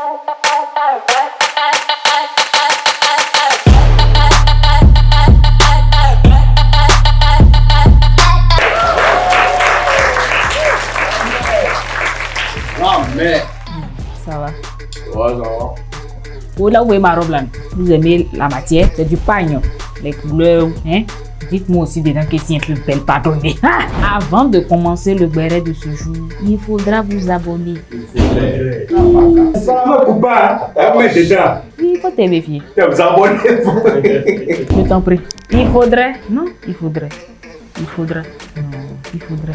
Ah, mais. Ça va. Ouais, ça va. Vous là où est ma robe là? Vous aimez la matière? C'est du pagne, les couleurs, hein? Dites-moi aussi dedans que si un peu belle, pardonnez. Avant de commencer le béret de ce jour, il faudra vous abonner. C'est pas mon copain, dedans. Oui, il faut te méfier. Vous abonnez. Je t'en prie. Il faudrait. Non, il faudrait. Il faudrait. Non, il faudrait.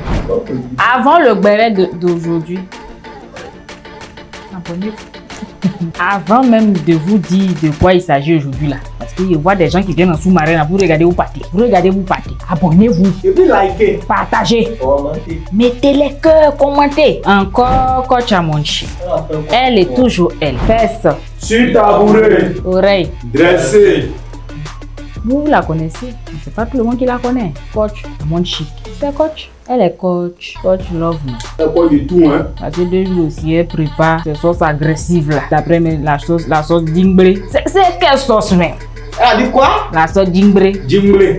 Avant le béret d'aujourd'hui, abonnez-vous. Avant même de vous dire de quoi il s'agit aujourd'hui là, parce que je vois des gens qui viennent en sous-marin là, vous regardez, vous partez. Vous regardez, vous partez. Abonnez-vous. Et puis likez. Partagez. Commentez. Mettez les cœurs, commentez. Encore coach à mon chien. Elle est toujours elle. Fesse. Sur tabouret. Oreille. Dressé. Vous la connaissez. C'est pas tout le monde qui la connaît. Coach à mon chic. C'est coach. Elle est coach. Coach love me. Elle quoi du tout, hein? Parce que 2 jours aussi, elle prépare ces sauces agressives là. D'après la sauce d'ingbré. C'est quelle sauce même? Elle a dit quoi? La sauce d'ingbré. Jimblé.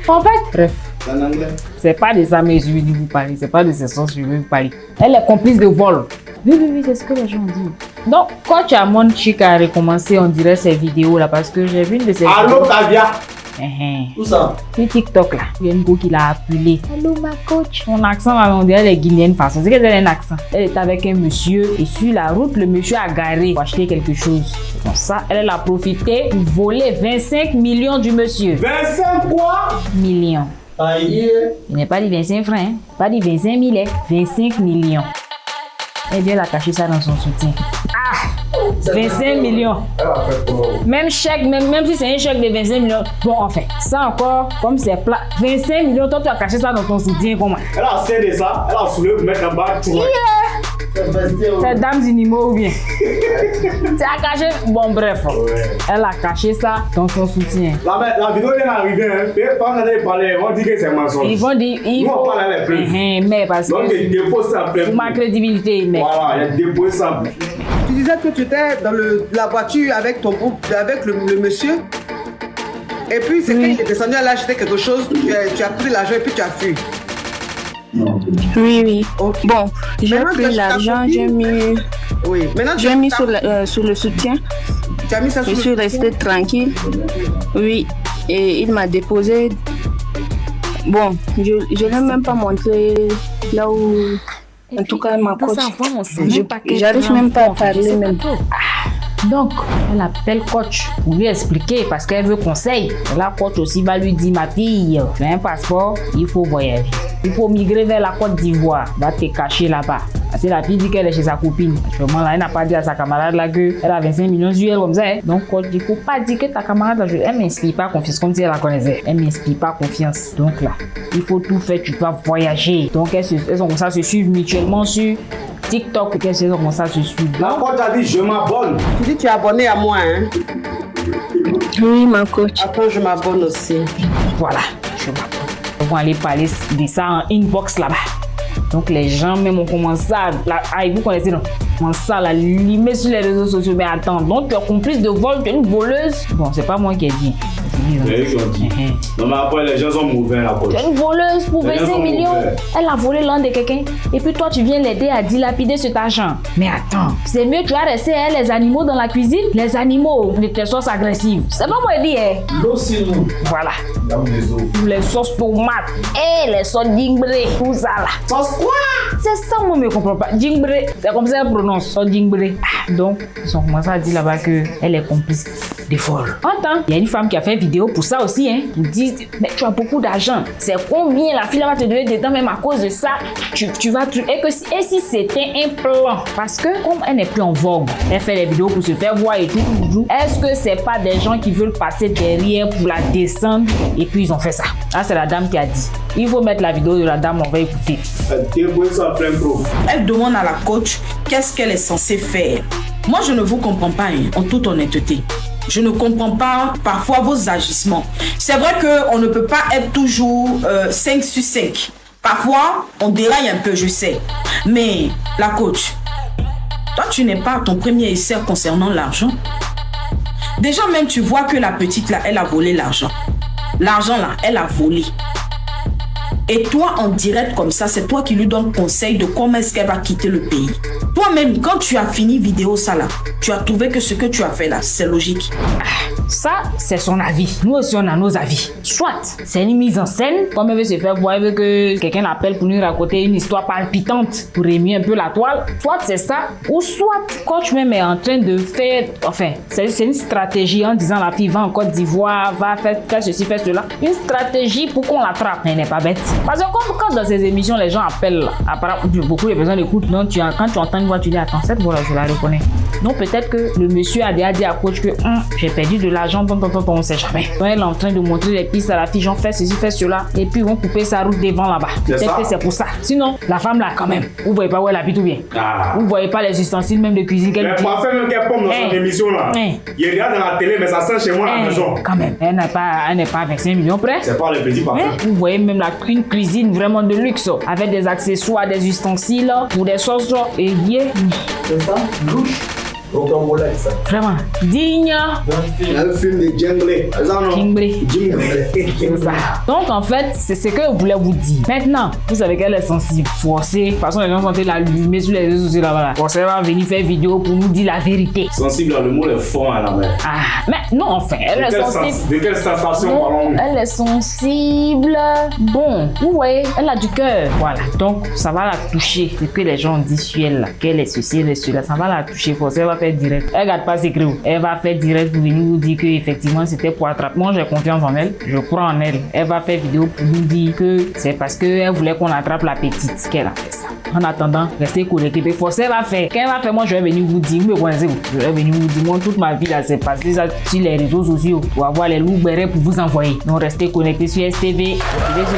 En fait, bref. En anglais. C'est pas de ça mais je vais vous parler. C'est pas de ces sauces que je vais vous parler. Elle est complice de vol. Oui, c'est ce que les gens disent. Donc, coach Amon Chic a recommencé, on dirait, ces vidéos là parce que j'ai vu une de ces Allô, vidéos. Caviar. Tout ça. Sur TikTok là, il y a une go qui l'a appelé. Allô ma coach. Son accent là, on dirait les Guinéennes façon. C'est qu'elle a un accent. Elle est avec un monsieur et sur la route, le monsieur a garé pour acheter quelque chose. Donc ça, elle a profité pour voler 25 millions du monsieur. 25 quoi? Millions. Aïe. Il n'est pas dit 25 francs, hein. Pas dit 25 000, hein. 25 millions. Eh bien, elle a caché ça dans son soutien. Ah! 25 millions. Elle a fait quoi? Même chèque, même si c'est un chèque de 25 millions. Bon, enfin, ça encore, comme c'est plat. 25 millions, toi, tu as caché ça dans ton soutien, comment? Elle a cédé ça, elle a soulevé pour mettre en bas. C'est dames inimaux ou bien? Tu as caché. Bon, bref. Ouais. Elle a caché ça dans son soutien. La vidéo vient d'arriver, hein. Quand on allait parler, on dit que c'est mensonge. Ils vont dire. Nous, on parle à la preuve. Mais parce Donc, que. il dépose ça après. Pour ma crédibilité, mais. Voilà, il a déposé ça. Tu disais que tu étais dans la voiture avec ton groupe, avec le monsieur. Et puis, c'est qu'il est descendu à l'acheter quelque chose, tu as pris l'argent et puis tu as fui. Oui. Ok. Bon, j'ai Maintenant, pris l'argent, j'ai mis, Oui. Maintenant, j'ai mis sur le soutien. Tu as mis ça Je sur suis restée tranquille. Oui, et il m'a déposé. Bon, je n'ai même pas montré là où. En tout cas, ma coach. J'arrive même pas à parler même. Donc, elle appelle coach pour lui expliquer parce qu'elle veut conseil. Et la coach aussi va lui dire, ma fille, tu as un passeport, il faut voyager. Il faut migrer vers la Côte d'Ivoire. Va te cacher là-bas. Parce que la fille dit qu'elle est chez sa copine. Actuellement, là, elle n'a pas dit à sa camarade là qu'elle a 25 millions d'UL comme ça. Hein. Donc, coach, il ne faut pas dire que ta camarade là, elle ne m'inspire pas confiance comme si elle la connaissait. Elle ne m'inspire pas confiance. Donc là, il faut tout faire, tu dois voyager. Donc, elles ont comme ça se suivre mutuellement sur TikTok. Qu'elles ont comme ça se suivre. La coach a dit, je m'abonne. Tu dis tu es abonné à moi, hein? Oui, ma coach. Attends, je m'abonne aussi. Voilà, je m'abonne. Ils vont aller parler de ça en inbox là-bas. Donc les gens même ont commencé à... vous connaissez non? On ça la limer sur les réseaux sociaux. Mais attends, donc tu es complice de vol, tu es une voleuse? Bon, c'est pas moi qui ai dit. Mais ils ont dit. Non, mais après, les gens sont mauvais, la coach. Tu es une voleuse pour 25 millions. Elle a volé l'un de quelqu'un. Et puis toi, tu viens l'aider à dilapider cet argent. Mais attends, c'est mieux, tu as resté les animaux dans la cuisine. Les animaux de tes sauces agressives. C'est pas moi qui dis, hein? L'eau, c'est nous. Voilà. Dame des eaux. Les sauces tomates. Et les sauces d'ingbré. Tout ça là. Sauce quoi? C'est ça, moi, je ne comprends pas. Djingbré, c'est comme ça qu'elle prononce. Sauce d'ingbré. Donc, ils ont commencé à dire là-bas qu'elle est complice des vols. Entends? Il y a une femme qui a fait une vidéo pour ça aussi, hein. Qui dit, mais tu as beaucoup d'argent. C'est combien la fille là va te donner dedans, même à cause de ça. Tu vas. Et si c'était un plan? Parce que, comme elle n'est plus en vogue, elle fait des vidéos pour se faire voir et tout. Est-ce que c'est pas des gens qui veulent passer derrière pour la descendre? Et puis, ils ont fait ça. Là, c'est la dame qui a dit. Il faut mettre la vidéo de la dame, on va écouter. Elle demande à la coach qu'est-ce qu'elle est censée faire. Moi, je ne vous comprends pas, hein, en toute honnêteté. Je ne comprends pas parfois vos agissements. C'est vrai qu'on ne peut pas être toujours 5 sur 5. Parfois, on déraille un peu, je sais. Mais la coach, Toi, tu n'es pas à ton premier essai concernant l'argent. Déjà, même, tu vois que la petite, là, elle a volé l'argent. L'argent, là, elle a volé. Et toi, en direct comme ça, c'est toi qui lui donnes conseil de comment est-ce qu'elle va quitter le pays. Toi-même, quand tu as fini vidéo ça là, tu as trouvé que ce que tu as fait là, c'est logique. Ça, c'est son avis. Nous aussi, on a nos avis. Soit c'est une mise en scène, comme elle veut se faire voir, elle veut que quelqu'un l'appelle pour lui raconter une histoire palpitante pour émuer un peu la toile. Soit c'est ça, ou soit coach même est en train de faire, enfin, c'est une stratégie en disant la fille va en Côte d'Ivoire, va faire ceci, faire cela. Une stratégie pour qu'on l'attrape. Elle n'est pas bête. Parce que comme quand dans ces émissions, les gens appellent, là, apparemment, beaucoup de personnes écoutent, non, quand tu entends une voix, tu dis attends, cette voix-là, je la reconnais. Donc peut-être que le monsieur a déjà dit à coach que j'ai perdu de l'argent, on ne sait jamais. Donc elle est en train de montrer les pistes à la fille, genre fais ceci, fais cela, et puis ils vont couper sa route devant là-bas. Peut-être que c'est pour ça. Sinon, la femme là, quand même, vous voyez pas où elle habite ou bien. Vous voyez pas les ustensiles même de cuisine qu'elle utilise. Mais parfait même qu'elle pomme dans son émission là. Il regarde dans la télé, mais ça sent chez moi à la maison. Quand même, elle n'est pas à 25 millions près. C'est pas le petit parfait. Vous voyez même une cuisine vraiment de luxe, avec des accessoires, des ustensiles pour des sauces et c'est ça, louche. Ça. Vraiment digne. Un film de Djinglé. Donc en fait, c'est ce que je voulais vous dire. Maintenant, vous savez qu'elle est sensible, forcée. De toute façon, les gens sont en train de l'allumer sur les réseaux sociaux là-bas. Forcément, elle va venir faire vidéo pour nous dire la vérité. Sensible, le mot est fort à la main. Ah, mais non, enfin, elle est sensible. De quelle sensation parlons-nous? Elle est sensible. Bon, vous voyez, elle a du cœur. Voilà. Donc, ça va la toucher. C'est que les gens disent sur elle, qu'elle est ceci, elle est cela. Ça va la toucher. Forcément, elle va faire direct. Elle regarde pas ses créos. Elle va faire direct pour venir nous dire que effectivement c'était pour attraper. Moi j'ai confiance en elle. Je crois en elle. Elle va faire vidéo pour nous dire que c'est parce qu'elle voulait qu'on attrape la petite qu'elle a fait ça. En attendant, restez connectés. Forcément, elle va faire. Quand elle va faire, moi je vais venir vous dire. Vous me connaissez vous. Je vais venir vous dire. Moi toute ma vie là c'est passé ça sur les réseaux sociaux pour avoir les loups bérets pour vous envoyer. Donc restez connectés sur STV. Merci.